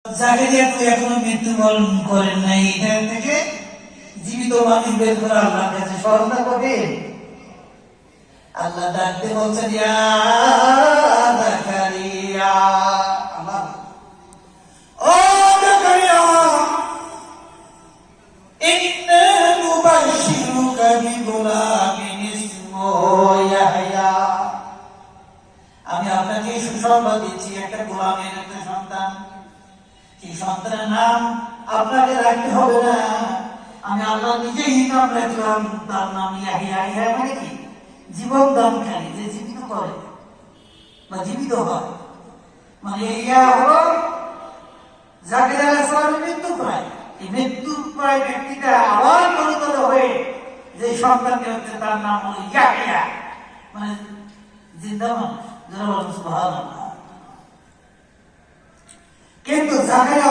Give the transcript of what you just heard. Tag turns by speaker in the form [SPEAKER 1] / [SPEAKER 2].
[SPEAKER 1] জাকারিয়া তো এখনো মৃত্যুবরণ করেন নাই, এখান থেকে জীবিত মানুষ বের করে আল্লাহর কাছে স্মরণা করবে। আল্লাহ ডাকতে বলছেন, ইয়া জাকারিয়া, আল্লাহ ও জাকারিয়া, ইন্না নুবাশশিরুকা বিগুলামিন ইসমুহু ইয়াহইয়া। আমি আপনাকে সুসংবাদ দিচ্ছি, একটা গোলামের একটা সন্তান। এই সন্তানের নাম আপনাকে রাখতে হবে না, আমি আল্লাহ নিজেই নাম রাখলাম, তার নাম ইয়াহিয়া। ইয়াহিয়া মানে কি? জীবন দানকারী, যে জীবিত করে বা জীবিত হয়। মানে ইয়া হলো জাকারিয়া আলাইহিস সালামের মৃত্যু প্রায়। এই মৃত্যু প্রায় ব্যক্তিটা আবার তরুতর হয়ে যে সন্তানকে হচ্ছে, তার নাম হলো ইয়াহিয়া, মানে জিন্দা মানুষ। যারা বলেন সুবহানাল্লাহ। কিন্তু জাকারিয়া